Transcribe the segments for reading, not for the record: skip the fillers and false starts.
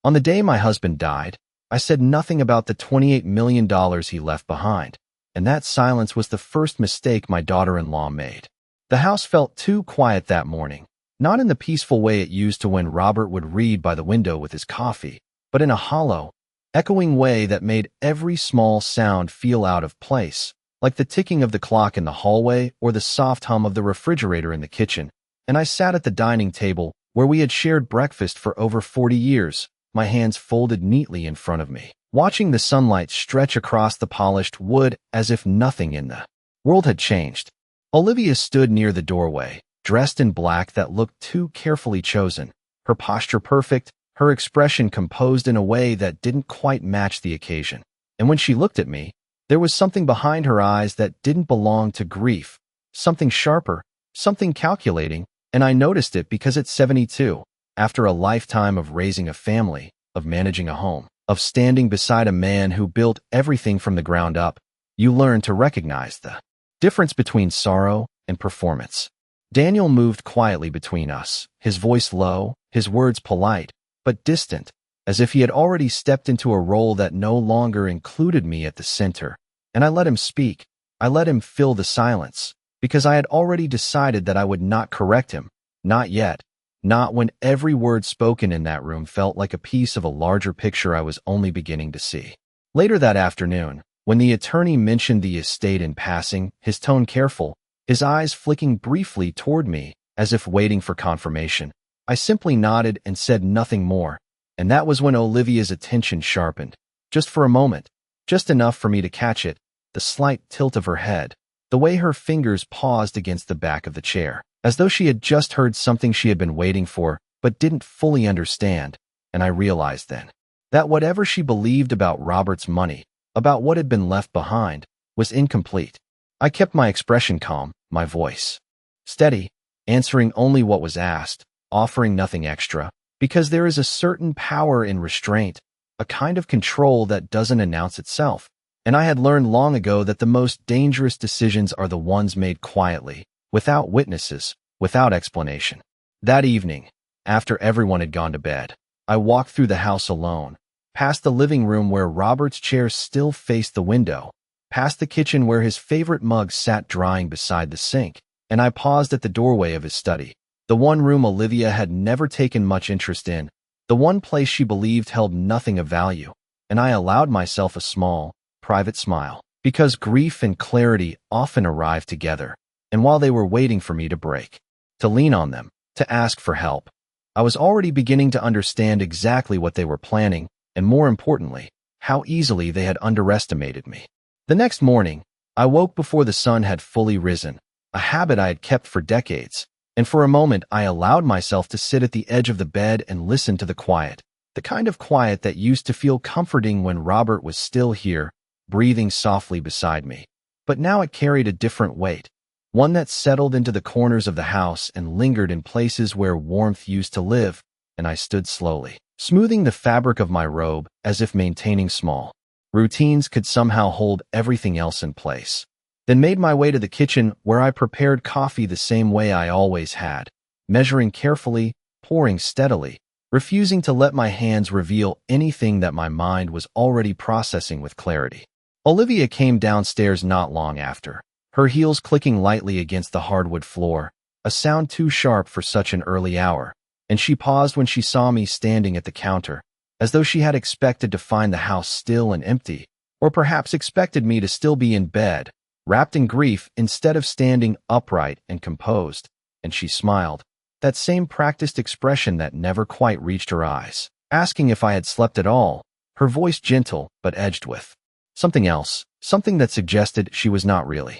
On the day my husband died, I said nothing about the $28 million he left behind, and that silence was the first mistake my daughter-in-law made. The house felt too quiet that morning, not in the peaceful way it used to when Robert would read by the window with his coffee, but in a hollow, echoing way that made every small sound feel out of place, like the ticking of the clock in the hallway or the soft hum of the refrigerator in the kitchen. And I sat at the dining table, where we had shared breakfast for over 40 years, my hands folded neatly in front of me, watching the sunlight stretch across the polished wood as if nothing in the world had changed. Olivia stood near the doorway, dressed in black that looked too carefully chosen, her posture perfect, her expression composed in a way that didn't quite match the occasion. And when she looked at me, there was something behind her eyes that didn't belong to grief, something sharper, something calculating, and I noticed it because at 72, after a lifetime of raising a family, of managing a home, of standing beside a man who built everything from the ground up, you learn to recognize the difference between sorrow and performance. Daniel moved quietly between us, his voice low, his words polite, but distant, as if he had already stepped into a role that no longer included me at the center. And I let him speak. I let him fill the silence, because I had already decided that I would not correct him. Not yet. Not when every word spoken in that room felt like a piece of a larger picture I was only beginning to see. Later that afternoon, when the attorney mentioned the estate in passing, his tone careful, his eyes flicking briefly toward me, as if waiting for confirmation, I simply nodded and said nothing more. And that was when Olivia's attention sharpened. Just for a moment. Just enough for me to catch it, the slight tilt of her head, the way her fingers paused against the back of the chair, as though she had just heard something she had been waiting for, but didn't fully understand. And I realized then that whatever she believed about Robert's money, about what had been left behind, was incomplete. I kept my expression calm, my voice steady, answering only what was asked, offering nothing extra, because there is a certain power in restraint, a kind of control that doesn't announce itself. And I had learned long ago that the most dangerous decisions are the ones made quietly, without witnesses, without explanation. That evening, after everyone had gone to bed, I walked through the house alone, past the living room where Robert's chair still faced the window, past the kitchen where his favorite mug sat drying beside the sink, and I paused at the doorway of his study, the one room Olivia had never taken much interest in, the one place she believed held nothing of value, and I allowed myself a small, private smile, because grief and clarity often arrive together, and while they were waiting for me to break, to lean on them, to ask for help, I was already beginning to understand exactly what they were planning, and more importantly, how easily they had underestimated me. The next morning, I woke before the sun had fully risen, a habit I had kept for decades, and for a moment I allowed myself to sit at the edge of the bed and listen to the quiet, the kind of quiet that used to feel comforting when Robert was still here, breathing softly beside me. But now it carried a different weight, one that settled into the corners of the house and lingered in places where warmth used to live, and I stood slowly, smoothing the fabric of my robe as if maintaining small routines could somehow hold everything else in place. Then made my way to the kitchen where I prepared coffee the same way I always had, measuring carefully, pouring steadily, refusing to let my hands reveal anything that my mind was already processing with clarity. Olivia came downstairs not long after, her heels clicking lightly against the hardwood floor, a sound too sharp for such an early hour, and she paused when she saw me standing at the counter, as though she had expected to find the house still and empty, or perhaps expected me to still be in bed, wrapped in grief instead of standing upright and composed, and she smiled, that same practiced expression that never quite reached her eyes, asking if I had slept at all, her voice gentle but edged with something else, something that suggested she was not really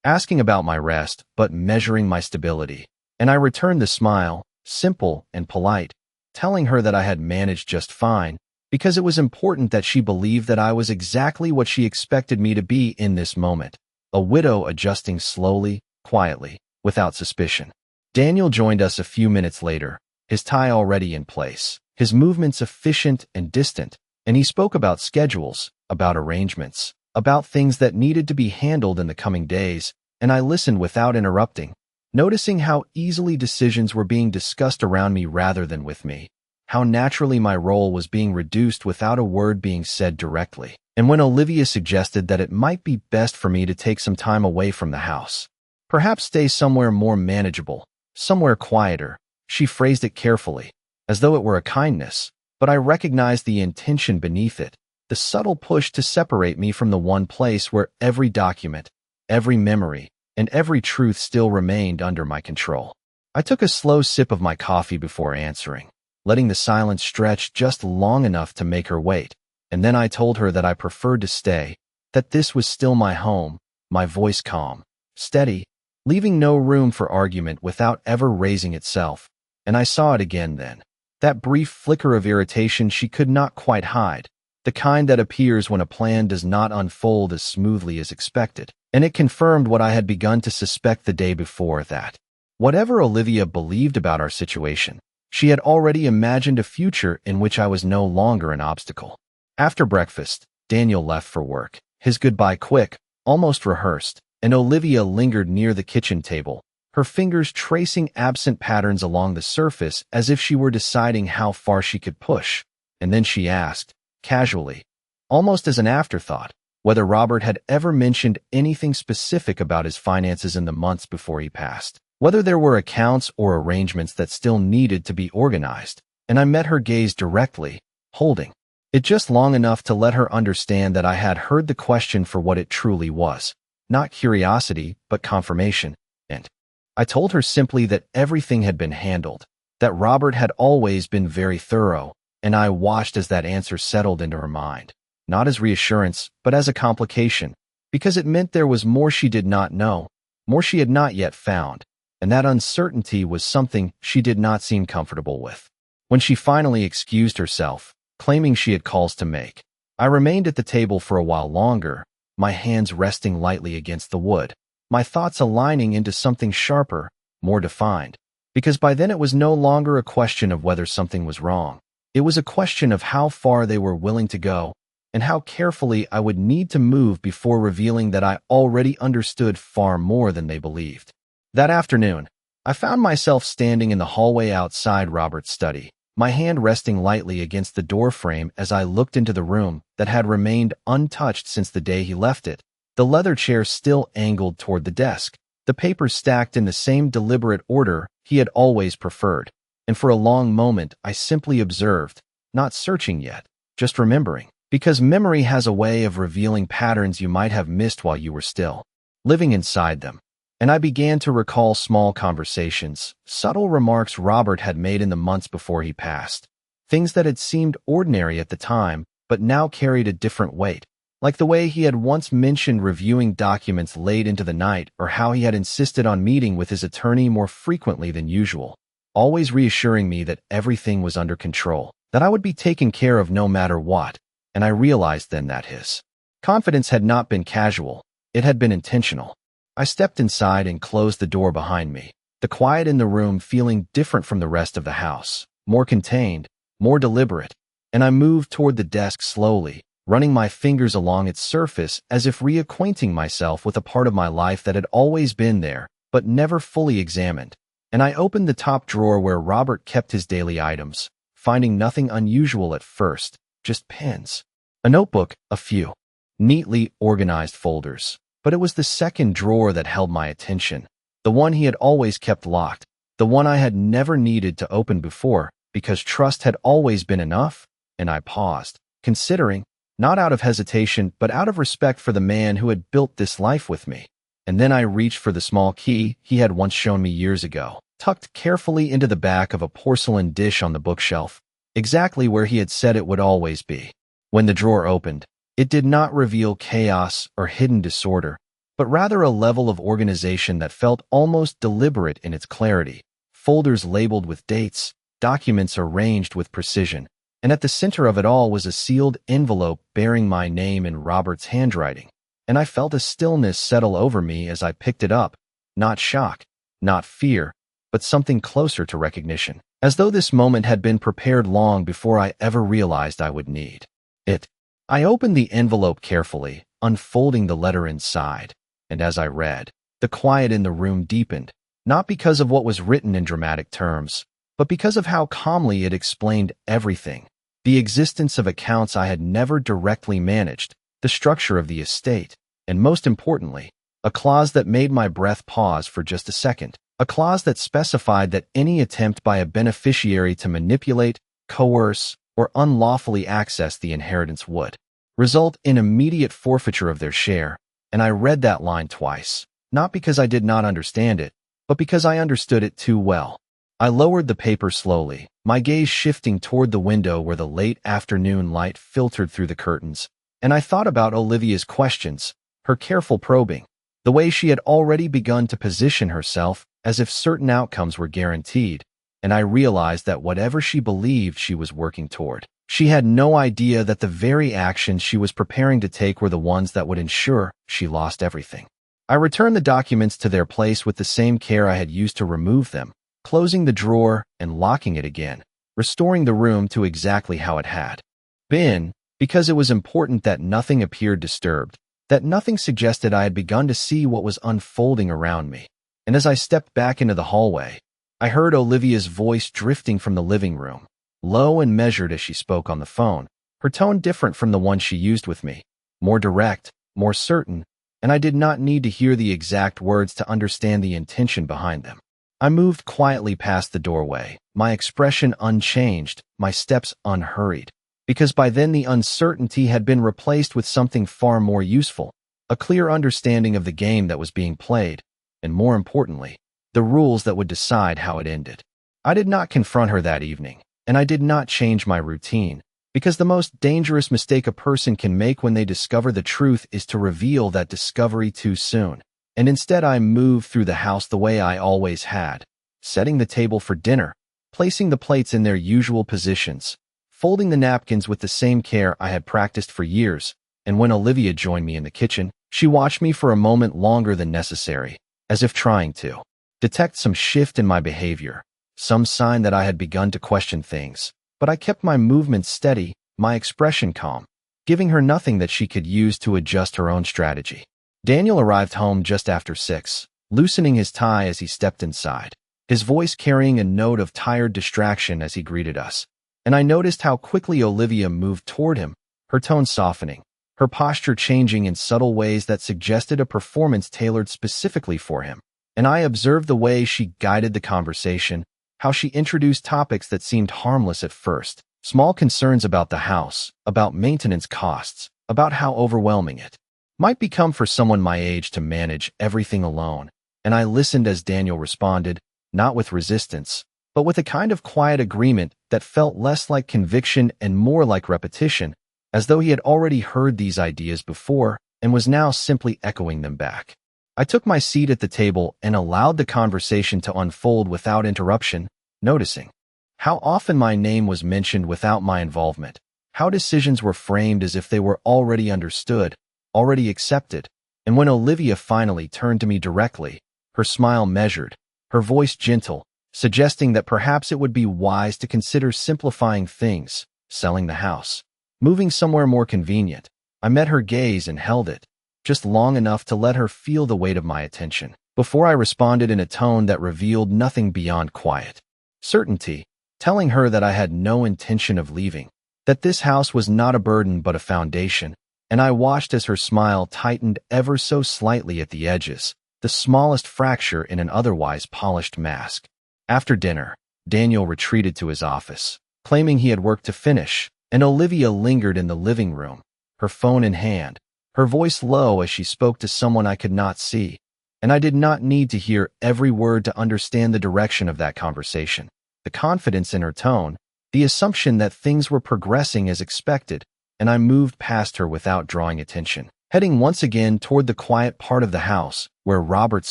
asking about my rest, but measuring my stability. And I returned the smile, simple and polite, telling her that I had managed just fine, because it was important that she believed that I was exactly what she expected me to be in this moment, a widow adjusting slowly, quietly, without suspicion. Daniel joined us a few minutes later, his tie already in place, his movements efficient and distant, and he spoke about schedules, about arrangements, about things that needed to be handled in the coming days, and I listened without interrupting, noticing how easily decisions were being discussed around me rather than with me, how naturally my role was being reduced without a word being said directly. And when Olivia suggested that it might be best for me to take some time away from the house, perhaps stay somewhere more manageable, somewhere quieter, she phrased it carefully, as though it were a kindness, but I recognized the intention beneath it, the subtle push to separate me from the one place where every document, every memory, and every truth still remained under my control. I took a slow sip of my coffee before answering, letting the silence stretch just long enough to make her wait, and then I told her that I preferred to stay, that this was still my home, my voice calm, steady, leaving no room for argument without ever raising itself, and I saw it again then. That brief flicker of irritation she could not quite hide, the kind that appears when a plan does not unfold as smoothly as expected, and it confirmed what I had begun to suspect the day before, that whatever Olivia believed about our situation, she had already imagined a future in which I was no longer an obstacle. After breakfast, Daniel left for work, his goodbye quick, almost rehearsed, and Olivia lingered near the kitchen table, her fingers tracing absent patterns along the surface as if she were deciding how far she could push. And then she asked, casually, almost as an afterthought, whether Robert had ever mentioned anything specific about his finances in the months before he passed, whether there were accounts or arrangements that still needed to be organized. And I met her gaze directly, holding it just long enough to let her understand that I had heard the question for what it truly was, not curiosity, but confirmation. And I told her simply that everything had been handled, that Robert had always been very thorough, and I watched as that answer settled into her mind, not as reassurance, but as a complication, because it meant there was more she did not know, more she had not yet found, and that uncertainty was something she did not seem comfortable with. When she finally excused herself, claiming she had calls to make, I remained at the table for a while longer, my hands resting lightly against the wood, my thoughts aligning into something sharper, more defined, because by then it was no longer a question of whether something was wrong. It was a question of how far they were willing to go, and how carefully I would need to move before revealing that I already understood far more than they believed. That afternoon, I found myself standing in the hallway outside Robert's study, my hand resting lightly against the door frame as I looked into the room that had remained untouched since the day he left it, the leather chair still angled toward the desk, the papers stacked in the same deliberate order he had always preferred, and for a long moment I simply observed, not searching yet, just remembering, because memory has a way of revealing patterns you might have missed while you were still living inside them. And I began to recall small conversations, subtle remarks Robert had made in the months before he passed, things that had seemed ordinary at the time, but now carried a different weight, like the way he had once mentioned reviewing documents late into the night, or how he had insisted on meeting with his attorney more frequently than usual, always reassuring me that everything was under control, that I would be taken care of no matter what. And I realized then that his confidence had not been casual, it had been intentional. I stepped inside and closed the door behind me, the quiet in the room feeling different from the rest of the house, more contained, more deliberate, and I moved toward the desk slowly, running my fingers along its surface as if reacquainting myself with a part of my life that had always been there, but never fully examined. And I opened the top drawer where Robert kept his daily items, finding nothing unusual at first, just pens, a notebook, a few neatly organized folders. But it was the second drawer that held my attention, the one he had always kept locked, the one I had never needed to open before, because trust had always been enough. And I paused, considering, not out of hesitation, but out of respect for the man who had built this life with me. And then I reached for the small key he had once shown me years ago, tucked carefully into the back of a porcelain dish on the bookshelf, exactly where he had said it would always be. When the drawer opened, it did not reveal chaos or hidden disorder, but rather a level of organization that felt almost deliberate in its clarity. Folders labeled with dates, documents arranged with precision, and at the center of it all was a sealed envelope bearing my name in Robert's handwriting. And I felt a stillness settle over me as I picked it up, not shock, not fear, but something closer to recognition, as though this moment had been prepared long before I ever realized I would need it. I opened the envelope carefully, unfolding the letter inside, and as I read, the quiet in the room deepened, not because of what was written in dramatic terms, but because of how calmly it explained everything. The existence of accounts I had never directly managed, the structure of the estate, and most importantly, a clause that made my breath pause for just a second. A clause that specified that any attempt by a beneficiary to manipulate, coerce, or unlawfully access the inheritance would result in immediate forfeiture of their share, and I read that line twice, not because I did not understand it, but because I understood it too well. I lowered the paper slowly, my gaze shifting toward the window where the late afternoon light filtered through the curtains, and I thought about Olivia's questions, her careful probing, the way she had already begun to position herself as if certain outcomes were guaranteed, and I realized that whatever she believed she was working toward, she had no idea that the very actions she was preparing to take were the ones that would ensure she lost everything. I returned the documents to their place with the same care I had used to remove them, closing the drawer and locking it again, restoring the room to exactly how it had been, because it was important that nothing appeared disturbed, that nothing suggested I had begun to see what was unfolding around me. And as I stepped back into the hallway, I heard Olivia's voice drifting from the living room, low and measured as she spoke on the phone, her tone different from the one she used with me, more direct, more certain, and I did not need to hear the exact words to understand the intention behind them. I moved quietly past the doorway, my expression unchanged, my steps unhurried, because by then the uncertainty had been replaced with something far more useful, a clear understanding of the game that was being played, and more importantly, the rules that would decide how it ended. I did not confront her that evening, and I did not change my routine, because the most dangerous mistake a person can make when they discover the truth is to reveal that discovery too soon. And instead I moved through the house the way I always had, setting the table for dinner, placing the plates in their usual positions, folding the napkins with the same care I had practiced for years, and when Olivia joined me in the kitchen, she watched me for a moment longer than necessary, as if trying to detect some shift in my behavior, some sign that I had begun to question things, but I kept my movements steady, my expression calm, giving her nothing that she could use to adjust her own strategy. Daniel arrived home just after 6, loosening his tie as he stepped inside, his voice carrying a note of tired distraction as he greeted us, and I noticed how quickly Olivia moved toward him, her tone softening, her posture changing in subtle ways that suggested a performance tailored specifically for him, and I observed the way she guided the conversation, how she introduced topics that seemed harmless at first, small concerns about the house, about maintenance costs, about how overwhelming it might become for someone my age to manage everything alone, and I listened as Daniel responded, not with resistance, but with a kind of quiet agreement that felt less like conviction and more like repetition, as though he had already heard these ideas before and was now simply echoing them back. I took my seat at the table and allowed the conversation to unfold without interruption, noticing how often my name was mentioned without my involvement, how decisions were framed as if they were already understood, already accepted, and when Olivia finally turned to me directly, her smile measured, her voice gentle, suggesting that perhaps it would be wise to consider simplifying things, selling the house, moving somewhere more convenient, I met her gaze and held it, just long enough to let her feel the weight of my attention, before I responded in a tone that revealed nothing beyond quiet certainty, telling her that I had no intention of leaving, that this house was not a burden but a foundation, and I watched as her smile tightened ever so slightly at the edges, the smallest fracture in an otherwise polished mask. After dinner, Daniel retreated to his office, claiming he had work to finish, and Olivia lingered in the living room, her phone in hand, her voice low as she spoke to someone I could not see, and I did not need to hear every word to understand the direction of that conversation, the confidence in her tone, the assumption that things were progressing as expected, and I moved past her without drawing attention, heading once again toward the quiet part of the house where Robert's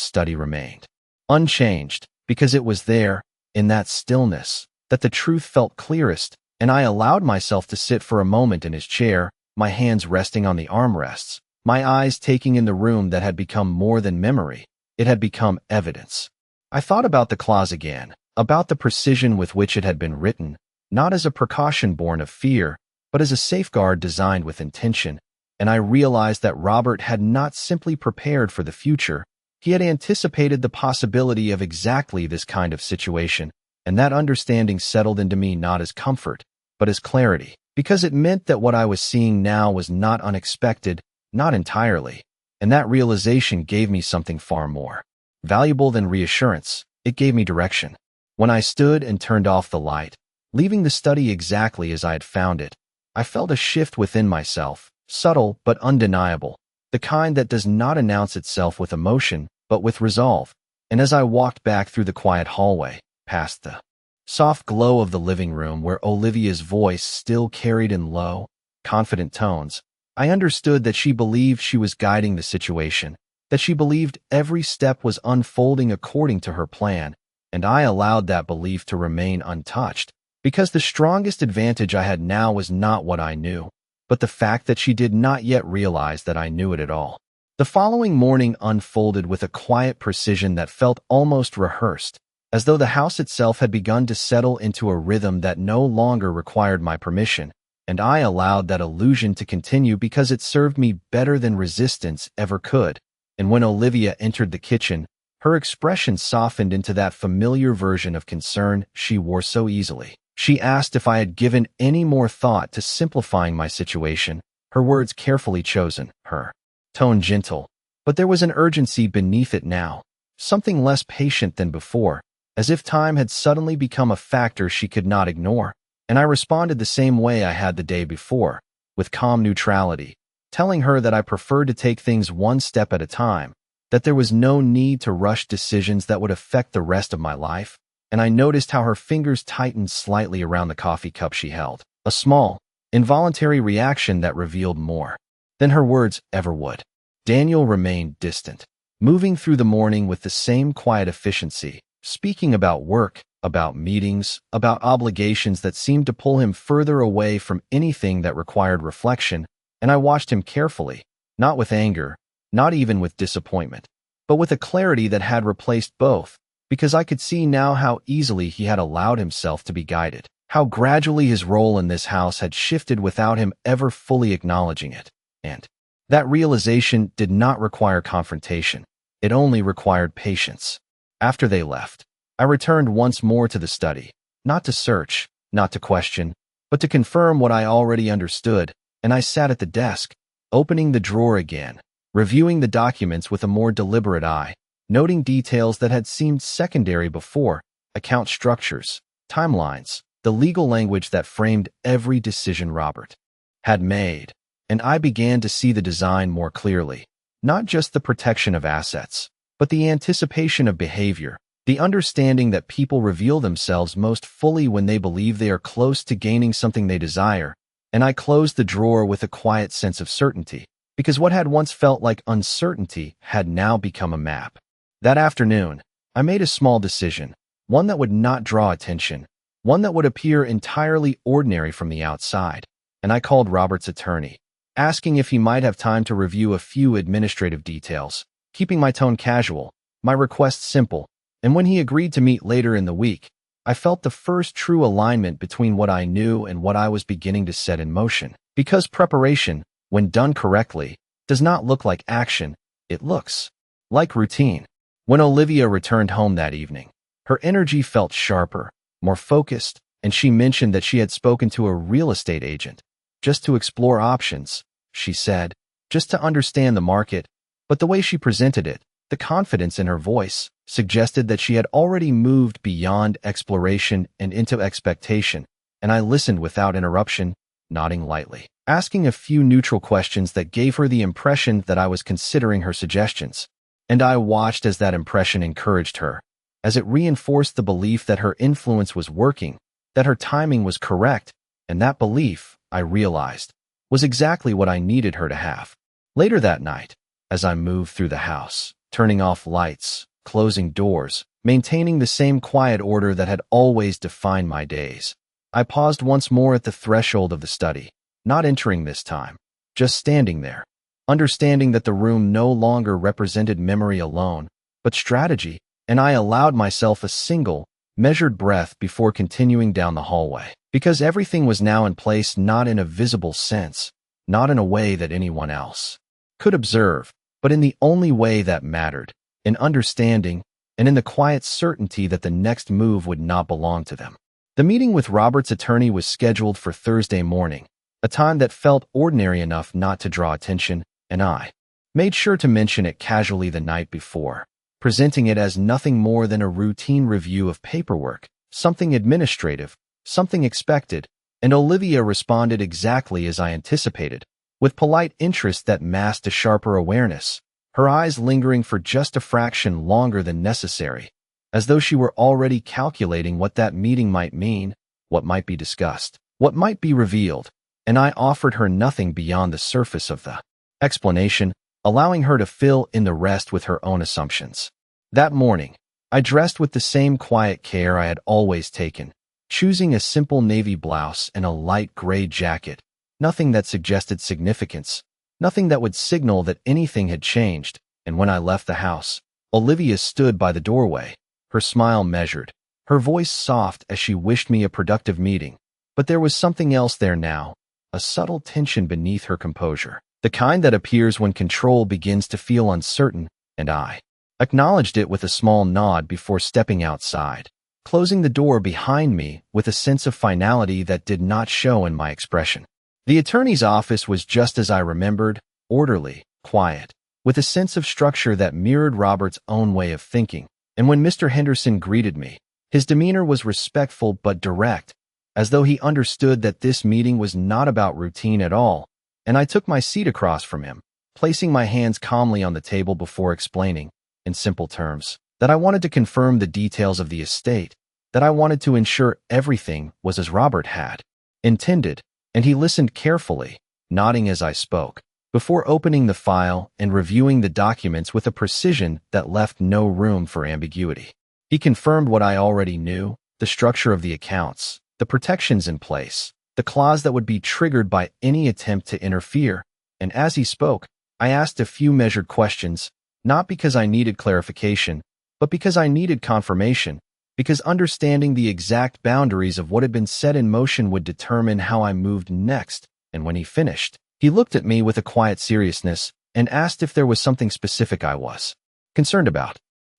study remained. Unchanged, because it was there, in that stillness, that the truth felt clearest, and I allowed myself to sit for a moment in his chair, my hands resting on the armrests, my eyes taking in the room that had become more than memory, it had become evidence. I thought about the clause again, about the precision with which it had been written, not as a precaution born of fear, but as a safeguard designed with intention, and I realized that Robert had not simply prepared for the future, he had anticipated the possibility of exactly this kind of situation, and that understanding settled into me not as comfort, but as clarity, because it meant that what I was seeing now was not unexpected, not entirely, and that realization gave me something far more valuable than reassurance. It gave me direction. When I stood and turned off the light, leaving the study exactly as I had found it, I felt a shift within myself, subtle but undeniable, the kind that does not announce itself with emotion, but with resolve. And as I walked back through the quiet hallway, past the soft glow of the living room where Olivia's voice still carried in low, confident tones, I understood that she believed she was guiding the situation, that she believed every step was unfolding according to her plan, and I allowed that belief to remain untouched, because the strongest advantage I had now was not what I knew, but the fact that she did not yet realize that I knew it at all. The following morning unfolded with a quiet precision that felt almost rehearsed, as though the house itself had begun to settle into a rhythm that no longer required my permission, and I allowed that illusion to continue because it served me better than resistance ever could. And when Olivia entered the kitchen, her expression softened into that familiar version of concern she wore so easily. She asked if I had given any more thought to simplifying my situation, her words carefully chosen, her tone gentle, but there was an urgency beneath it now, something less patient than before, as if time had suddenly become a factor she could not ignore. And I responded the same way I had the day before, with calm neutrality, telling her that I preferred to take things one step at a time, that there was no need to rush decisions that would affect the rest of my life. And I noticed how her fingers tightened slightly around the coffee cup she held, a small, involuntary reaction that revealed more than her words ever would. Daniel remained distant, moving through the morning with the same quiet efficiency, speaking about work, about meetings, about obligations that seemed to pull him further away from anything that required reflection, and I watched him carefully, not with anger, not even with disappointment, but with a clarity that had replaced both, because I could see now how easily he had allowed himself to be guided, how gradually his role in this house had shifted without him ever fully acknowledging it. And that realization did not require confrontation. It only required patience. After they left, I returned once more to the study, not to search, not to question, but to confirm what I already understood, and I sat at the desk, opening the drawer again, reviewing the documents with a more deliberate eye, noting details that had seemed secondary before, account structures, timelines, the legal language that framed every decision Robert had made, and I began to see the design more clearly, not just the protection of assets, but the anticipation of behavior, the understanding that people reveal themselves most fully when they believe they are close to gaining something they desire, and I closed the drawer with a quiet sense of certainty, because what had once felt like uncertainty had now become a map. That afternoon, I made a small decision, one that would not draw attention, one that would appear entirely ordinary from the outside, and I called Robert's attorney, asking if he might have time to review a few administrative details, keeping my tone casual, my request simple, and when he agreed to meet later in the week, I felt the first true alignment between what I knew and what I was beginning to set in motion. Because preparation, when done correctly, does not look like action, it looks like routine. When Olivia returned home that evening, her energy felt sharper, more focused, and she mentioned that she had spoken to a real estate agent, just to explore options, she said, just to understand the market, but the way she presented it, the confidence in her voice, suggested that she had already moved beyond exploration and into expectation, and I listened without interruption, nodding lightly, asking a few neutral questions that gave her the impression that I was considering her suggestions. And I watched as that impression encouraged her, as it reinforced the belief that her influence was working, that her timing was correct, and that belief, I realized, was exactly what I needed her to have. Later that night, as I moved through the house, turning off lights, closing doors, maintaining the same quiet order that had always defined my days, I paused once more at the threshold of the study, not entering this time, just standing there, understanding that the room no longer represented memory alone, but strategy, and I allowed myself a single, measured breath before continuing down the hallway, because everything was now in place, not in a visible sense, not in a way that anyone else could observe, but in the only way that mattered, in understanding, and in the quiet certainty that the next move would not belong to them. The meeting with Robert's attorney was scheduled for Thursday morning, a time that felt ordinary enough not to draw attention, and I made sure to mention it casually the night before, presenting it as nothing more than a routine review of paperwork, something administrative, something expected, and Olivia responded exactly as I anticipated, with polite interest that masked a sharper awareness, her eyes lingering for just a fraction longer than necessary, as though she were already calculating what that meeting might mean, what might be discussed, what might be revealed, and I offered her nothing beyond the surface of the explanation, allowing her to fill in the rest with her own assumptions. That morning, I dressed with the same quiet care I had always taken, choosing a simple navy blouse and a light gray jacket, nothing that suggested significance, nothing that would signal that anything had changed, and when I left the house, Olivia stood by the doorway, her smile measured, her voice soft as she wished me a productive meeting. But there was something else there now, a subtle tension beneath her composure, the kind that appears when control begins to feel uncertain, and I acknowledged it with a small nod before stepping outside, closing the door behind me with a sense of finality that did not show in my expression. The attorney's office was just as I remembered, orderly, quiet, with a sense of structure that mirrored Robert's own way of thinking, and when Mr. Henderson greeted me, his demeanor was respectful but direct, as though he understood that this meeting was not about routine at all, and I took my seat across from him, placing my hands calmly on the table before explaining, in simple terms, that I wanted to confirm the details of the estate, that I wanted to ensure everything was as Robert had intended, and he listened carefully, nodding as I spoke, before opening the file and reviewing the documents with a precision that left no room for ambiguity. He confirmed what I already knew, the structure of the accounts, the protections in place, the clause that would be triggered by any attempt to interfere, and as he spoke, I asked a few measured questions, not because I needed clarification, but because I needed confirmation, because understanding the exact boundaries of what had been set in motion would determine how I moved next. And when he finished, he looked at me with a quiet seriousness and asked if there was something specific I was concerned about.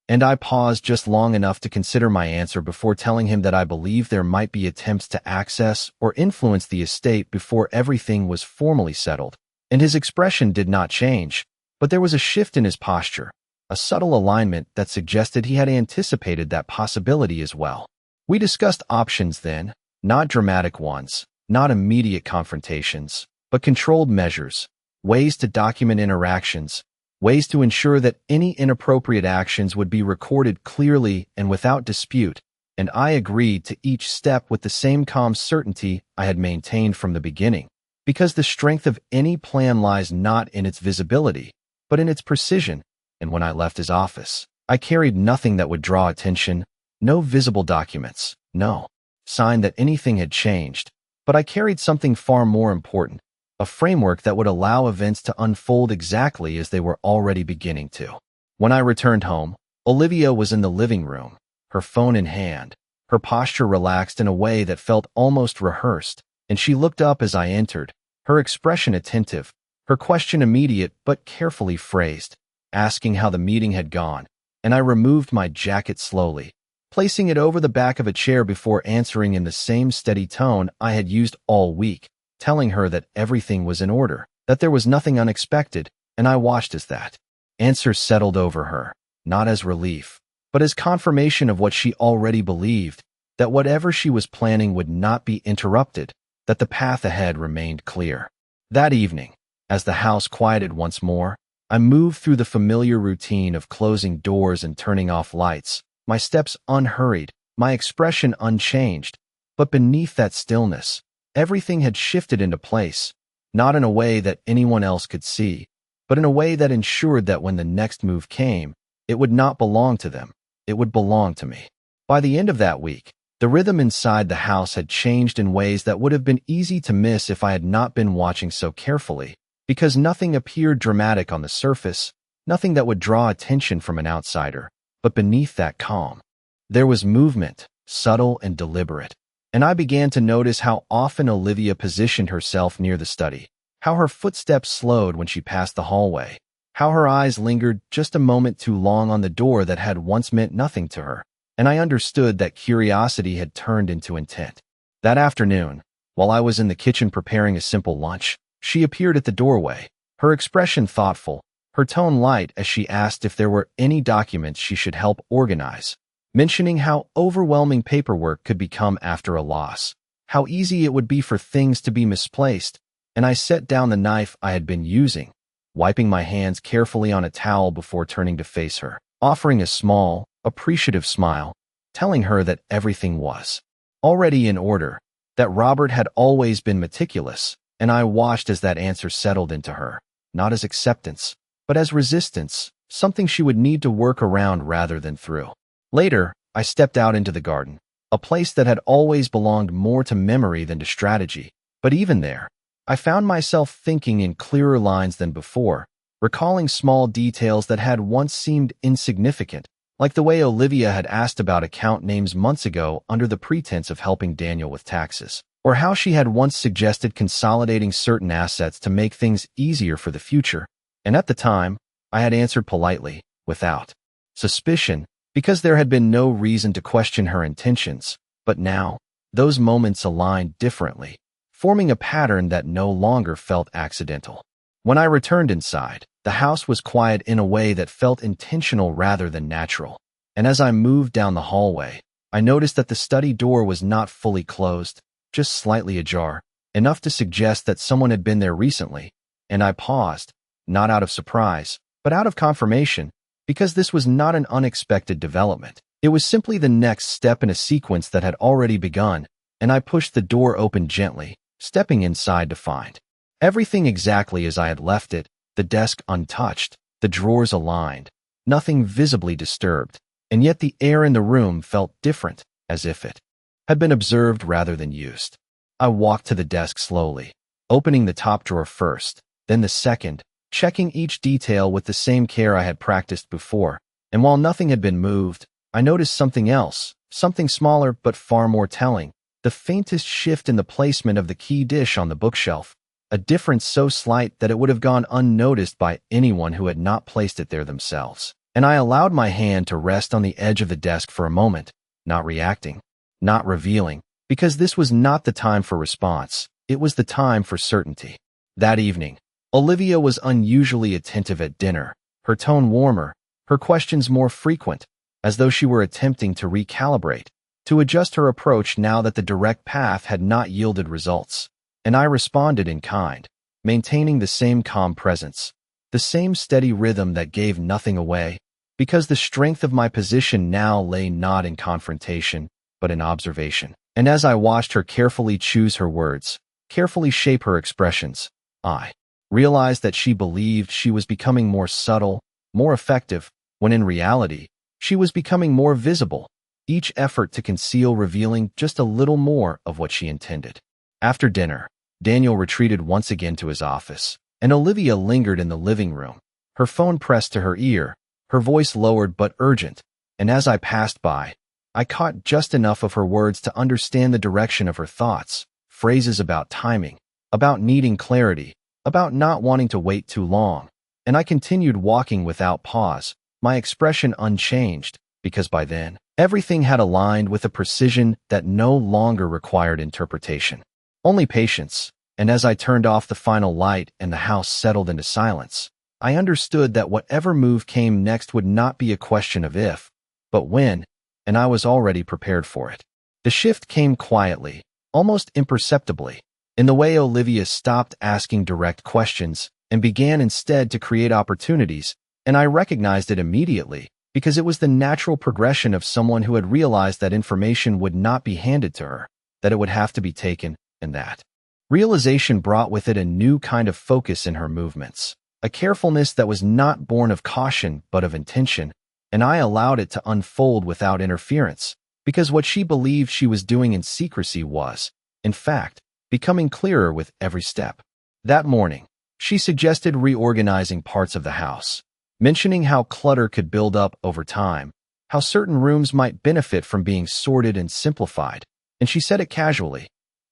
And I paused just long enough to consider my answer before telling him that I believed there might be attempts to access or influence the estate before everything was formally settled. And his expression did not change, but there was a shift in his posture, a subtle alignment that suggested he had anticipated that possibility as well. We discussed options then, not dramatic ones, not immediate confrontations, but controlled measures, ways to document interactions, ways to ensure that any inappropriate actions would be recorded clearly and without dispute, and I agreed to each step with the same calm certainty I had maintained from the beginning, because the strength of any plan lies not in its visibility, but in its precision. And when I left his office, I carried nothing that would draw attention, no visible documents, no sign that anything had changed, but I carried something far more important, a framework that would allow events to unfold exactly as they were already beginning to. When I returned home, Olivia was in the living room, her phone in hand, her posture relaxed in a way that felt almost rehearsed, and she looked up as I entered, her expression attentive, her question immediate but carefully phrased, asking how the meeting had gone, and I removed my jacket slowly, placing it over the back of a chair before answering in the same steady tone I had used all week, telling her that everything was in order, that there was nothing unexpected, and I watched as that answer settled over her, not as relief, but as confirmation of what she already believed, that whatever she was planning would not be interrupted, that the path ahead remained clear. That evening, as the house quieted once more, I moved through the familiar routine of closing doors and turning off lights, my steps unhurried, my expression unchanged, but beneath that stillness, everything had shifted into place, not in a way that anyone else could see, but in a way that ensured that when the next move came, it would not belong to them, it would belong to me. By the end of that week, the rhythm inside the house had changed in ways that would have been easy to miss if I had not been watching so carefully, because nothing appeared dramatic on the surface, nothing that would draw attention from an outsider, but beneath that calm, there was movement, subtle and deliberate, and I began to notice how often Olivia positioned herself near the study, how her footsteps slowed when she passed the hallway, how her eyes lingered just a moment too long on the door that had once meant nothing to her, and I understood that curiosity had turned into intent. That afternoon, while I was in the kitchen preparing a simple lunch, she appeared at the doorway, her expression thoughtful, her tone light as she asked if there were any documents she should help organize, mentioning how overwhelming paperwork could become after a loss, how easy it would be for things to be misplaced, and I set down the knife I had been using, wiping my hands carefully on a towel before turning to face her, offering a small, appreciative smile, telling her that everything was already in order, that Robert had always been meticulous, and I watched as that answer settled into her, not as acceptance, but as resistance, something she would need to work around rather than through. Later, I stepped out into the garden, a place that had always belonged more to memory than to strategy, but even there, I found myself thinking in clearer lines than before, recalling small details that had once seemed insignificant, like the way Olivia had asked about account names months ago under the pretense of helping Daniel with taxes, or how she had once suggested consolidating certain assets to make things easier for the future. And at the time, I had answered politely, without suspicion, because there had been no reason to question her intentions. But now, those moments aligned differently, forming a pattern that no longer felt accidental. When I returned inside, the house was quiet in a way that felt intentional rather than natural. And as I moved down the hallway, I noticed that the study door was not fully closed, just slightly ajar, enough to suggest that someone had been there recently. And I paused, not out of surprise, but out of confirmation, because this was not an unexpected development. It was simply the next step in a sequence that had already begun, and I pushed the door open gently, stepping inside to find everything exactly as I had left it, the desk untouched, the drawers aligned, nothing visibly disturbed, and yet the air in the room felt different, as if it had been observed rather than used. I walked to the desk slowly, opening the top drawer first, then the second, checking each detail with the same care I had practiced before, and while nothing had been moved, I noticed something else, something smaller but far more telling, the faintest shift in the placement of the key dish on the bookshelf, a difference so slight that it would have gone unnoticed by anyone who had not placed it there themselves. And I allowed my hand to rest on the edge of the desk for a moment, not reacting, not revealing, because this was not the time for response, it was the time for certainty. That evening, Olivia was unusually attentive at dinner, her tone warmer, her questions more frequent, as though she were attempting to recalibrate, to adjust her approach now that the direct path had not yielded results. And I responded in kind, maintaining the same calm presence, the same steady rhythm that gave nothing away, because the strength of my position now lay not in confrontation, but in observation. And as I watched her carefully choose her words, carefully shape her expressions, I realized that she believed she was becoming more subtle, more effective, when in reality, she was becoming more visible, each effort to conceal revealing just a little more of what she intended. After dinner, Daniel retreated once again to his office, and Olivia lingered in the living room, her phone pressed to her ear, her voice lowered but urgent, and as I passed by, I caught just enough of her words to understand the direction of her thoughts, phrases about timing, about needing clarity, about not wanting to wait too long, and I continued walking without pause, my expression unchanged, because by then, everything had aligned with a precision that no longer required interpretation. Only patience, and as I turned off the final light and the house settled into silence, I understood that whatever move came next would not be a question of if, but when, and I was already prepared for it. The shift came quietly, almost imperceptibly, in the way Olivia stopped asking direct questions and began instead to create opportunities, and I recognized it immediately because it was the natural progression of someone who had realized that information would not be handed to her, that it would have to be taken, and that realization brought with it a new kind of focus in her movements, a carefulness that was not born of caution but of intention, and I allowed it to unfold without interference, because what she believed she was doing in secrecy was, in fact, becoming clearer with every step. That morning, she suggested reorganizing parts of the house, mentioning how clutter could build up over time, how certain rooms might benefit from being sorted and simplified, and she said it casually,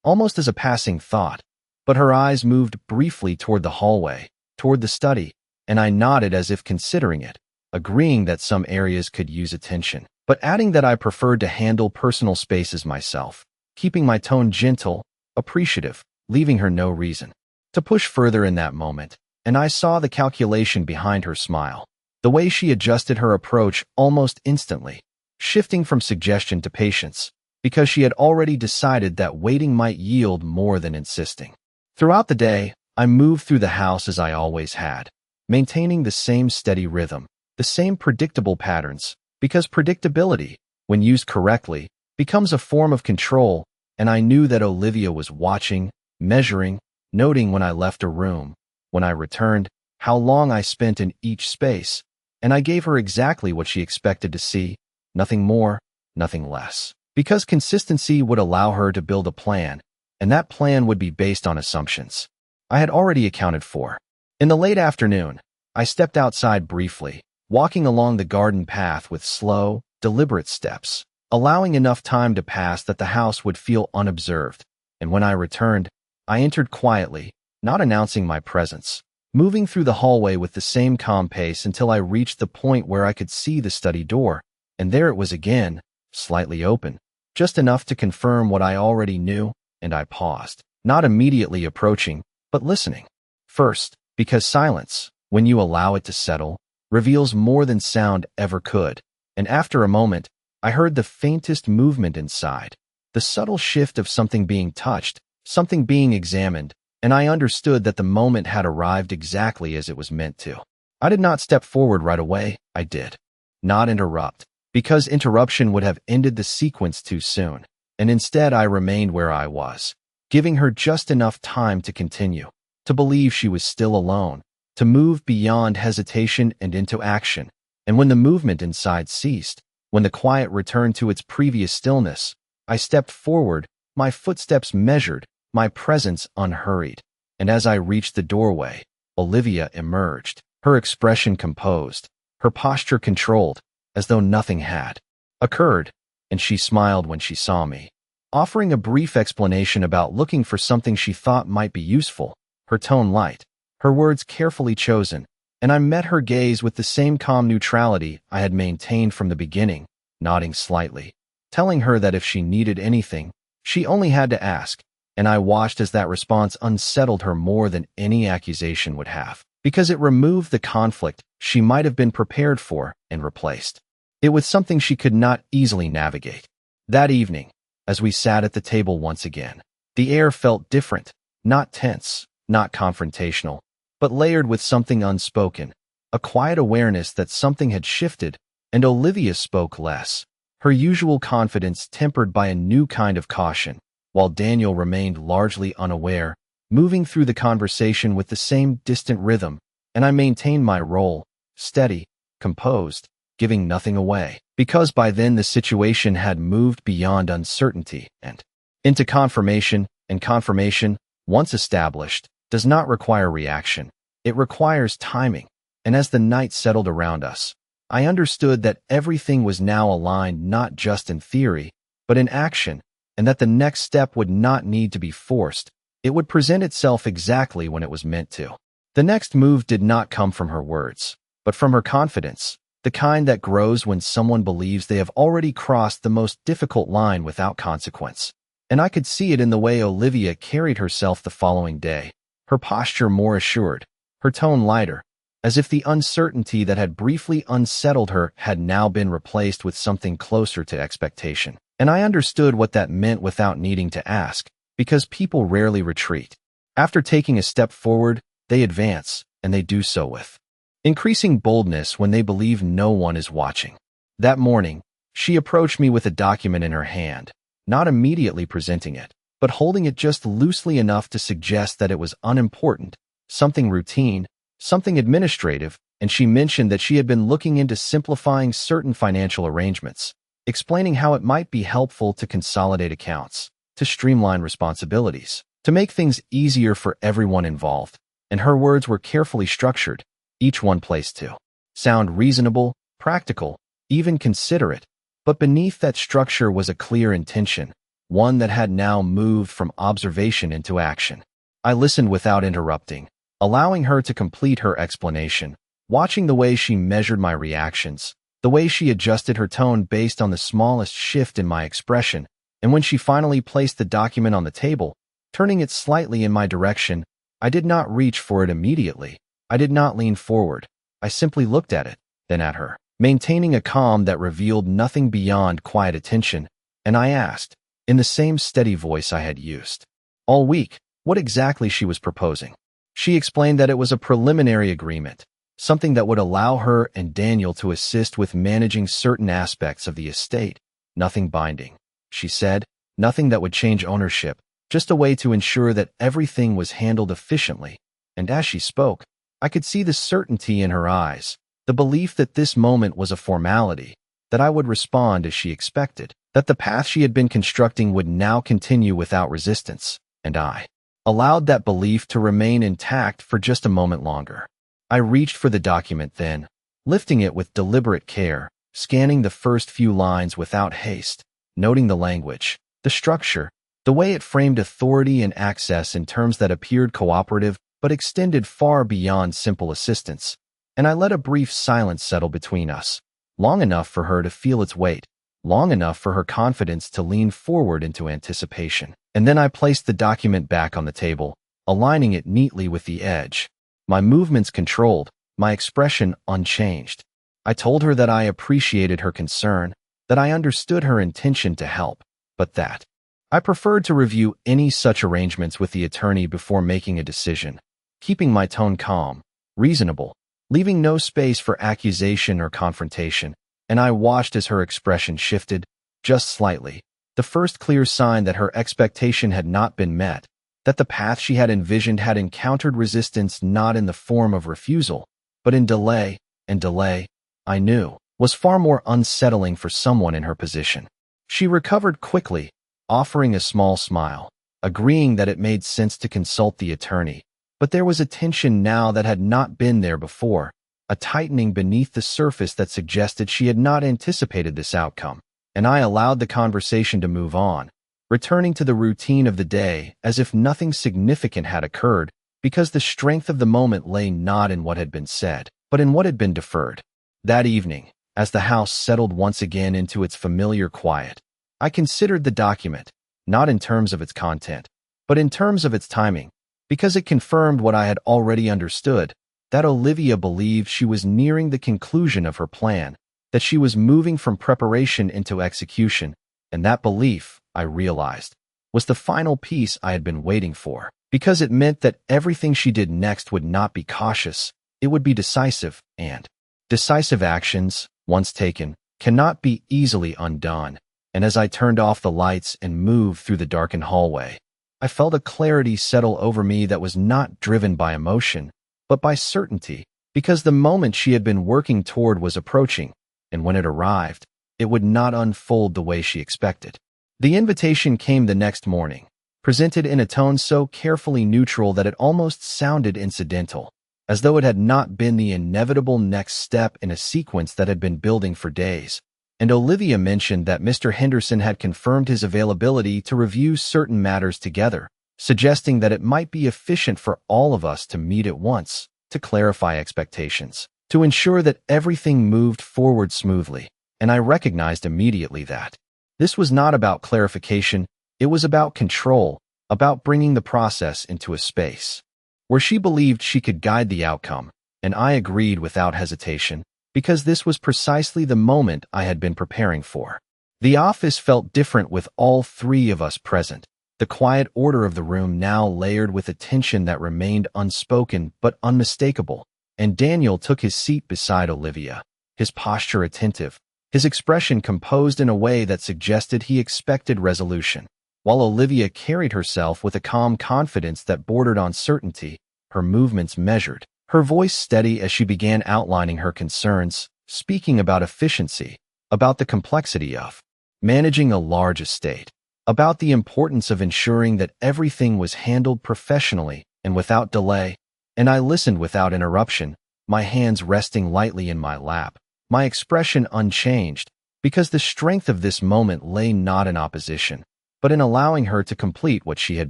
almost as a passing thought, but her eyes moved briefly toward the hallway, toward the study, and I nodded as if considering it, agreeing that some areas could use attention, but adding that I preferred to handle personal spaces myself, keeping my tone gentle, appreciative, leaving her no reason to push further in that moment. And I saw the calculation behind her smile, the way she adjusted her approach almost instantly, shifting from suggestion to patience, because she had already decided that waiting might yield more than insisting. Throughout the day, I moved through the house as I always had, maintaining the same steady rhythm, the same predictable patterns, because predictability, when used correctly, becomes a form of control, and I knew that Olivia was watching, measuring, noting when I left a room, when I returned, how long I spent in each space, and I gave her exactly what she expected to see, nothing more, nothing less. Because consistency would allow her to build a plan, and that plan would be based on assumptions I had already accounted for. In the late afternoon, I stepped outside briefly, walking along the garden path with slow, deliberate steps, allowing enough time to pass that the house would feel unobserved, and when I returned, I entered quietly, not announcing my presence, moving through the hallway with the same calm pace until I reached the point where I could see the study door, and there it was again, slightly open, just enough to confirm what I already knew, and I paused, not immediately approaching, but listening. First, because silence, when you allow it to settle, reveals more than sound ever could, and after a moment, I heard the faintest movement inside, the subtle shift of something being touched, something being examined, and I understood that the moment had arrived exactly as it was meant to. I did not step forward right away, I did not interrupt, because interruption would have ended the sequence too soon, and instead I remained where I was, giving her just enough time to continue, to believe she was still alone, to move beyond hesitation and into action. And when the movement inside ceased, when the quiet returned to its previous stillness, I stepped forward, my footsteps measured, my presence unhurried. And as I reached the doorway, Olivia emerged, her expression composed, her posture controlled, as though nothing had occurred, and she smiled when she saw me, offering a brief explanation about looking for something she thought might be useful, her tone light, her words carefully chosen, and I met her gaze with the same calm neutrality I had maintained from the beginning, nodding slightly, telling her that if she needed anything, she only had to ask, and I watched as that response unsettled her more than any accusation would have, because it removed the conflict she might have been prepared for and replaced it with something she could not easily navigate. That evening, as we sat at the table once again, the air felt different, not tense, not confrontational, but layered with something unspoken, a quiet awareness that something had shifted, and Olivia spoke less, her usual confidence tempered by a new kind of caution, while Daniel remained largely unaware, moving through the conversation with the same distant rhythm, and I maintained my role, steady, composed, giving nothing away, because by then the situation had moved beyond uncertainty and into confirmation, and confirmation, once established, does not require reaction. It requires timing, and as the night settled around us, I understood that everything was now aligned not just in theory, but in action, and that the next step would not need to be forced. It would present itself exactly when it was meant to. The next move did not come from her words, but from her confidence, the kind that grows when someone believes they have already crossed the most difficult line without consequence. And I could see it in the way Olivia carried herself the following day, her posture more assured, her tone lighter, as if the uncertainty that had briefly unsettled her had now been replaced with something closer to expectation. And I understood what that meant without needing to ask, because people rarely retreat. After taking a step forward, they advance, and they do so with increasing boldness when they believe no one is watching. That morning, she approached me with a document in her hand, not immediately presenting it, but holding it just loosely enough to suggest that it was unimportant, something routine, something administrative, and she mentioned that she had been looking into simplifying certain financial arrangements, explaining how it might be helpful to consolidate accounts, to streamline responsibilities, to make things easier for everyone involved. And her words were carefully structured, each one placed to sound reasonable, practical, even considerate, but beneath that structure was a clear intention, one that had now moved from observation into action. I listened without interrupting, allowing her to complete her explanation, watching the way she measured my reactions, the way she adjusted her tone based on the smallest shift in my expression, and when she finally placed the document on the table, turning it slightly in my direction, I did not reach for it immediately. I did not lean forward. I simply looked at it, then at her, maintaining a calm that revealed nothing beyond quiet attention, and I asked, in the same steady voice I had used all week, what exactly she was proposing. She explained that it was a preliminary agreement, something that would allow her and Daniel to assist with managing certain aspects of the estate. Nothing binding, she said, nothing that would change ownership, just a way to ensure that everything was handled efficiently. And as she spoke, I could see the certainty in her eyes, the belief that this moment was a formality, that I would respond as she expected, that the path she had been constructing would now continue without resistance, and I allowed that belief to remain intact for just a moment longer. I reached for the document then, lifting it with deliberate care, scanning the first few lines without haste, noting the language, the structure, the way it framed authority and access in terms that appeared cooperative but extended far beyond simple assistance, and I let a brief silence settle between us, long enough for her to feel its weight, long enough for her confidence to lean forward into anticipation. And then I placed the document back on the table, aligning it neatly with the edge, my movements controlled, my expression unchanged. I told her that I appreciated her concern, that I understood her intention to help, but that I preferred to review any such arrangements with the attorney before making a decision, keeping my tone calm, reasonable, leaving no space for accusation or confrontation, and I watched as her expression shifted, just slightly, the first clear sign that her expectation had not been met, that the path she had envisioned had encountered resistance not in the form of refusal, but in delay, and delay, I knew, was far more unsettling for someone in her position. She recovered quickly, offering a small smile, agreeing that it made sense to consult the attorney, but there was a tension now that had not been there before, a tightening beneath the surface that suggested she had not anticipated this outcome, and I allowed the conversation to move on, returning to the routine of the day as if nothing significant had occurred, because the strength of the moment lay not in what had been said, but in what had been deferred. That evening, as the house settled once again into its familiar quiet, I considered the document, not in terms of its content, but in terms of its timing, because it confirmed what I had already understood, that Olivia believed she was nearing the conclusion of her plan, that she was moving from preparation into execution, and that belief, I realized, was the final piece I had been waiting for, because it meant that everything she did next would not be cautious, it would be decisive, and decisive actions, once taken, cannot be easily undone. And as I turned off the lights and moved through the darkened hallway, I felt a clarity settle over me that was not driven by emotion, but by certainty, because the moment she had been working toward was approaching, and when it arrived, it would not unfold the way she expected. The invitation came the next morning, presented in a tone so carefully neutral that it almost sounded incidental, as though it had not been the inevitable next step in a sequence that had been building for days. And Olivia mentioned that Mr. Henderson had confirmed his availability to review certain matters together, suggesting that it might be efficient for all of us to meet at once, to clarify expectations, to ensure that everything moved forward smoothly. And I recognized immediately that this was not about clarification, it was about control, about bringing the process into a space where she believed she could guide the outcome, and I agreed without hesitation, because this was precisely the moment I had been preparing for. The office felt different with all three of us present, the quiet order of the room now layered with a tension that remained unspoken but unmistakable, and Daniel took his seat beside Olivia, his posture attentive, his expression composed in a way that suggested he expected resolution, while Olivia carried herself with a calm confidence that bordered on certainty, her movements measured, her voice steady as she began outlining her concerns, speaking about efficiency, about the complexity of managing a large estate, about the importance of ensuring that everything was handled professionally and without delay, and I listened without interruption, my hands resting lightly in my lap, my expression unchanged, because the strength of this moment lay not in opposition, but in allowing her to complete what she had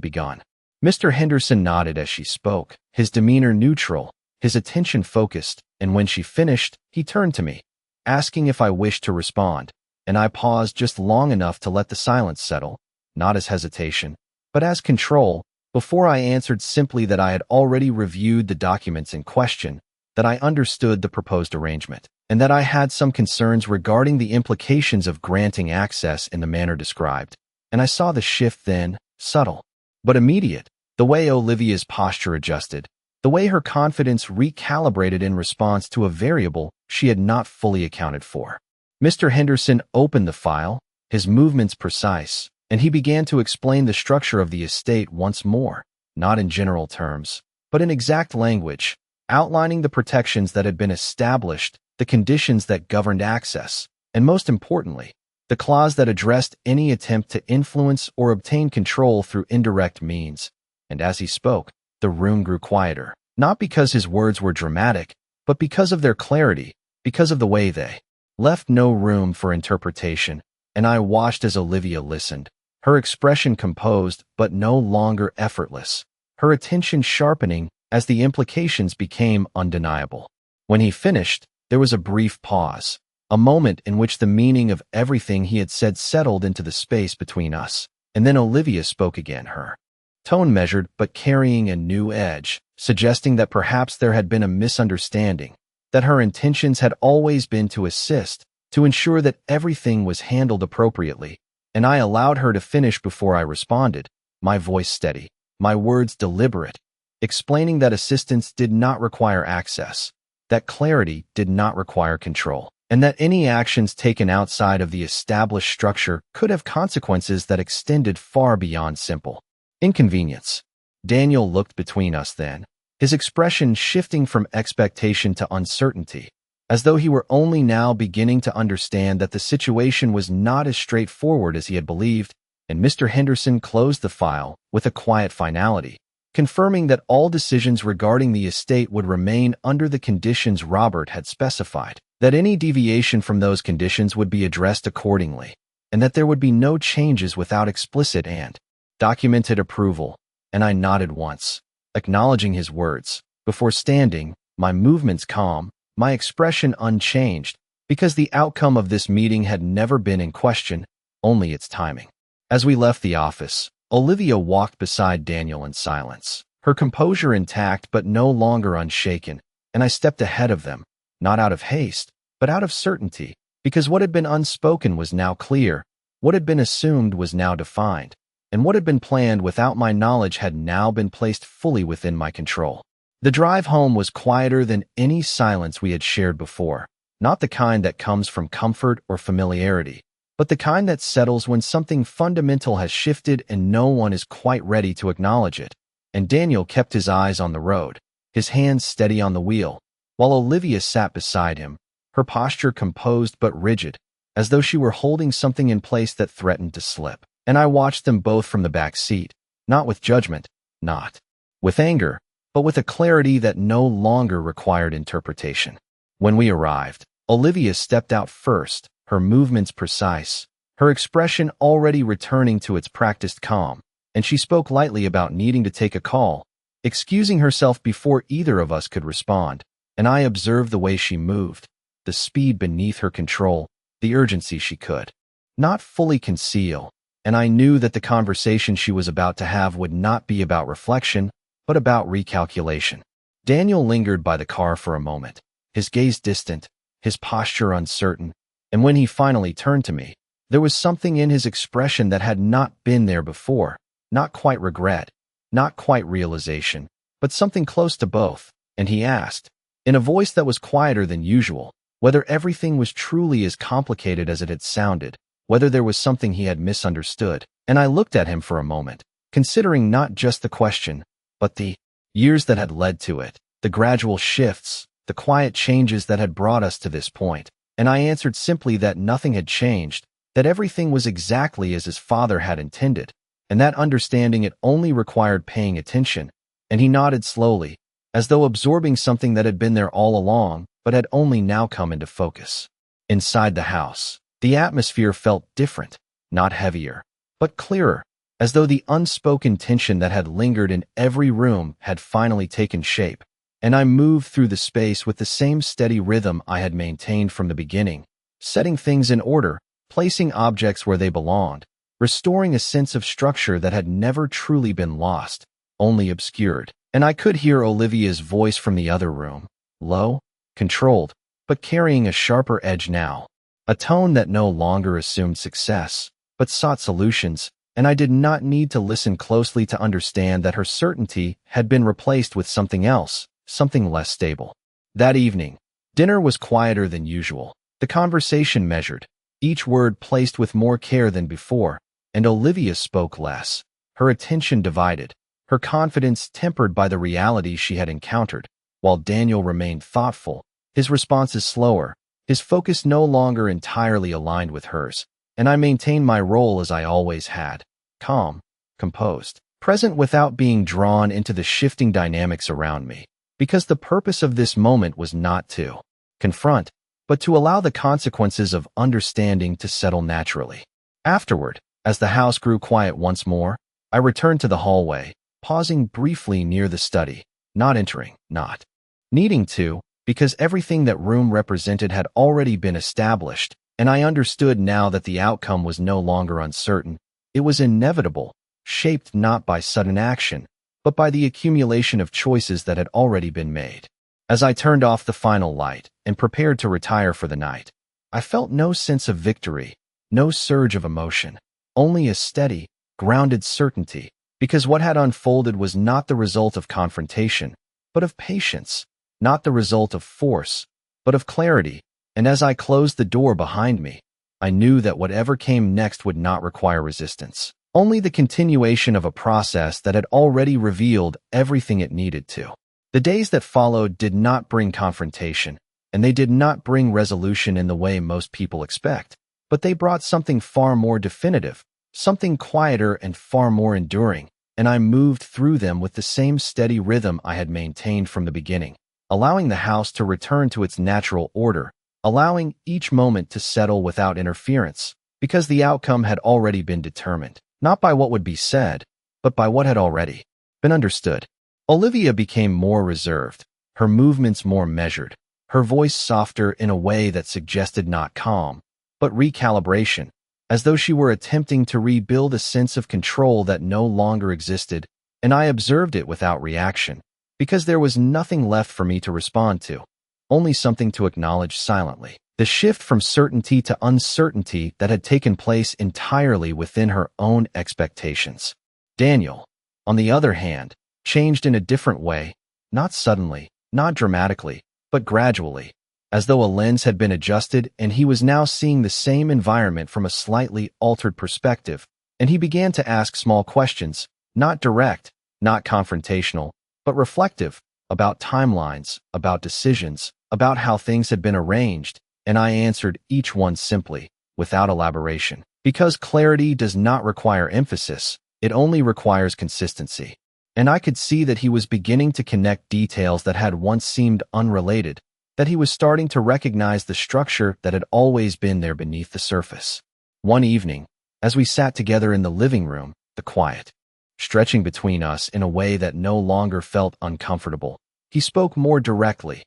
begun. Mr. Henderson nodded as she spoke, his demeanor neutral, his attention focused, and when she finished, he turned to me, asking if I wished to respond, and I paused just long enough to let the silence settle, not as hesitation, but as control, before I answered simply that I had already reviewed the documents in question, that I understood the proposed arrangement, and that I had some concerns regarding the implications of granting access in the manner described. And I saw the shift then, subtle, but immediate, the way Olivia's posture adjusted, the way her confidence recalibrated in response to a variable she had not fully accounted for. Mr. Henderson opened the file, his movements precise, and he began to explain the structure of the estate once more, not in general terms, but in exact language, outlining the protections that had been established, the conditions that governed access, and most importantly, the clause that addressed any attempt to influence or obtain control through indirect means. And as he spoke, the room grew quieter, not because his words were dramatic, but because of their clarity, because of the way they left no room for interpretation, and I watched as Olivia listened, her expression composed but no longer effortless, her attention sharpening as the implications became undeniable. When he finished, there was a brief pause, a moment in which the meaning of everything he had said settled into the space between us, and then Olivia spoke again, her tone measured but carrying a new edge, suggesting that perhaps there had been a misunderstanding, that her intentions had always been to assist, to ensure that everything was handled appropriately, and I allowed her to finish before I responded, my voice steady, my words deliberate, explaining that assistance did not require access, that clarity did not require control, and that any actions taken outside of the established structure could have consequences that extended far beyond simple inconvenience. Daniel looked between us then, his expression shifting from expectation to uncertainty, as though he were only now beginning to understand that the situation was not as straightforward as he had believed, and Mr. Henderson closed the file with a quiet finality, confirming that all decisions regarding the estate would remain under the conditions Robert had specified, that any deviation from those conditions would be addressed accordingly, and that there would be no changes without explicit and documented approval, and I nodded once, acknowledging his words, before standing, my movements calm, my expression unchanged, because the outcome of this meeting had never been in question, only its timing. As we left the office, Olivia walked beside Daniel in silence, her composure intact but no longer unshaken, and I stepped ahead of them, not out of haste, but out of certainty, because what had been unspoken was now clear, what had been assumed was now defined, and what had been planned without my knowledge had now been placed fully within my control. The drive home was quieter than any silence we had shared before, not the kind that comes from comfort or familiarity, but the kind that settles when something fundamental has shifted and no one is quite ready to acknowledge it. And Daniel kept his eyes on the road, his hands steady on the wheel, while Olivia sat beside him, her posture composed but rigid, as though she were holding something in place that threatened to slip. And I watched them both from the back seat, not with judgment, not with anger, but with a clarity that no longer required interpretation. When we arrived, Olivia stepped out first, her movements precise, her expression already returning to its practiced calm, and she spoke lightly about needing to take a call, excusing herself before either of us could respond, and I observed the way she moved, the speed beneath her control, the urgency she could not fully conceal, and I knew that the conversation she was about to have would not be about reflection, but about recalculation. Daniel lingered by the car for a moment, his gaze distant, his posture uncertain, and when he finally turned to me, there was something in his expression that had not been there before, not quite regret, not quite realization, but something close to both, and he asked, in a voice that was quieter than usual, whether everything was truly as complicated as it had sounded, whether there was something he had misunderstood, and I looked at him for a moment, considering not just the question, but the years that had led to it, the gradual shifts, the quiet changes that had brought us to this point, and I answered simply that nothing had changed, that everything was exactly as his father had intended, and that understanding it only required paying attention, and he nodded slowly, as though absorbing something that had been there all along, but had only now come into focus. Inside the house, the atmosphere felt different, not heavier, but clearer, as though the unspoken tension that had lingered in every room had finally taken shape, and I moved through the space with the same steady rhythm I had maintained from the beginning, setting things in order, placing objects where they belonged, restoring a sense of structure that had never truly been lost, only obscured. And I could hear Olivia's voice from the other room, low, controlled, but carrying a sharper edge now, a tone that no longer assumed success, but sought solutions, and I did not need to listen closely to understand that her certainty had been replaced with something else, something less stable. That evening, dinner was quieter than usual, the conversation measured, each word placed with more care than before, and Olivia spoke less, her attention divided, her confidence tempered by the reality she had encountered, while Daniel remained thoughtful, his responses slower, his focus no longer entirely aligned with hers, and I maintained my role as I always had, calm, composed, present without being drawn into the shifting dynamics around me, because the purpose of this moment was not to confront, but to allow the consequences of understanding to settle naturally. Afterward, as the house grew quiet once more, I returned to the hallway, pausing briefly near the study, not entering, not needing to, because everything that room represented had already been established, and I understood now that the outcome was no longer uncertain. It was inevitable, shaped not by sudden action, but by the accumulation of choices that had already been made. As I turned off the final light and prepared to retire for the night, I felt no sense of victory, no surge of emotion, only a steady, grounded certainty, because what had unfolded was not the result of confrontation, but of patience, not the result of force, but of clarity, and as I closed the door behind me, I knew that whatever came next would not require resistance, only the continuation of a process that had already revealed everything it needed to. The days that followed did not bring confrontation, and they did not bring resolution in the way most people expect, but they brought something far more definitive, something quieter and far more enduring, and I moved through them with the same steady rhythm I had maintained from the beginning, allowing the house to return to its natural order, allowing each moment to settle without interference, because the outcome had already been determined, not by what would be said, but by what had already been understood. Olivia became more reserved, her movements more measured, her voice softer in a way that suggested not calm, but recalibration, as though she were attempting to rebuild a sense of control that no longer existed, and I observed it without reaction, because there was nothing left for me to respond to, only something to acknowledge silently. The shift from certainty to uncertainty that had taken place entirely within her own expectations. Daniel, on the other hand, changed in a different way, not suddenly, not dramatically, but gradually, as though a lens had been adjusted and he was now seeing the same environment from a slightly altered perspective, and he began to ask small questions, not direct, not confrontational, but reflective, about timelines, about decisions, about how things had been arranged, and I answered each one simply, without elaboration. Because clarity does not require emphasis, it only requires consistency. And I could see that he was beginning to connect details that had once seemed unrelated, that he was starting to recognize the structure that had always been there beneath the surface. One evening, as we sat together in the living room, the quiet stretching between us in a way that no longer felt uncomfortable, he spoke more directly,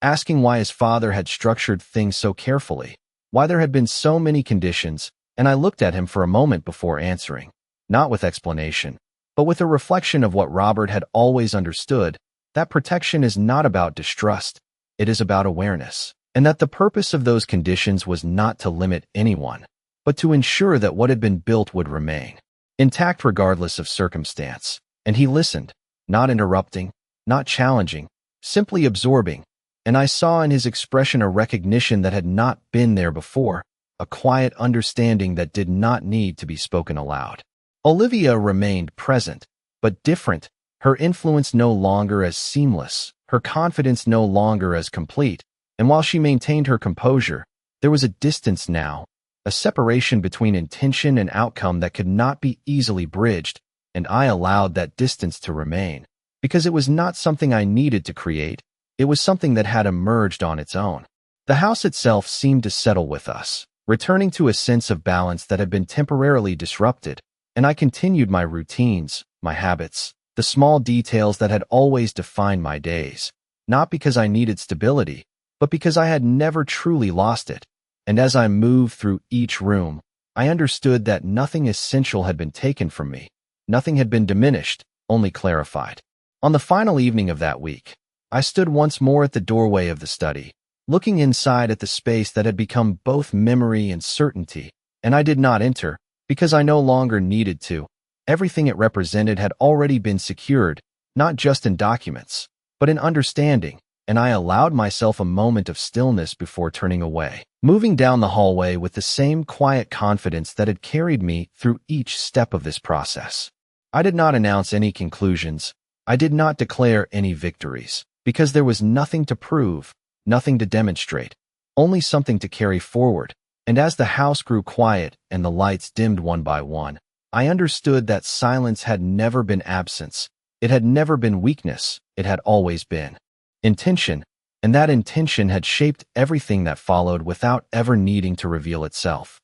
asking why his father had structured things so carefully, why there had been so many conditions, and I looked at him for a moment before answering, not with explanation, but with a reflection of what Robert had always understood, that protection is not about distrust, it is about awareness, and that the purpose of those conditions was not to limit anyone, but to ensure that what had been built would remain intact regardless of circumstance. And he listened, not interrupting, not challenging, simply absorbing, and I saw in his expression a recognition that had not been there before, a quiet understanding that did not need to be spoken aloud. Olivia remained present, but different, her influence no longer as seamless, her confidence no longer as complete, and while she maintained her composure, there was a distance now, a separation between intention and outcome that could not be easily bridged, and I allowed that distance to remain, because it was not something I needed to create, it was something that had emerged on its own. The house itself seemed to settle with us, returning to a sense of balance that had been temporarily disrupted, and I continued my routines, my habits, the small details that had always defined my days, not because I needed stability, but because I had never truly lost it. And as I moved through each room, I understood that nothing essential had been taken from me. Nothing had been diminished, only clarified. On the final evening of that week, I stood once more at the doorway of the study, looking inside at the space that had become both memory and certainty, and I did not enter, because I no longer needed to. Everything it represented had already been secured, not just in documents, but in understanding, and I allowed myself a moment of stillness before turning away, moving down the hallway with the same quiet confidence that had carried me through each step of this process. I did not announce any conclusions. I did not declare any victories, because there was nothing to prove, nothing to demonstrate, only something to carry forward. And as the house grew quiet and the lights dimmed one by one, I understood that silence had never been absence. It had never been weakness. It had always been intention, and that intention had shaped everything that followed without ever needing to reveal itself.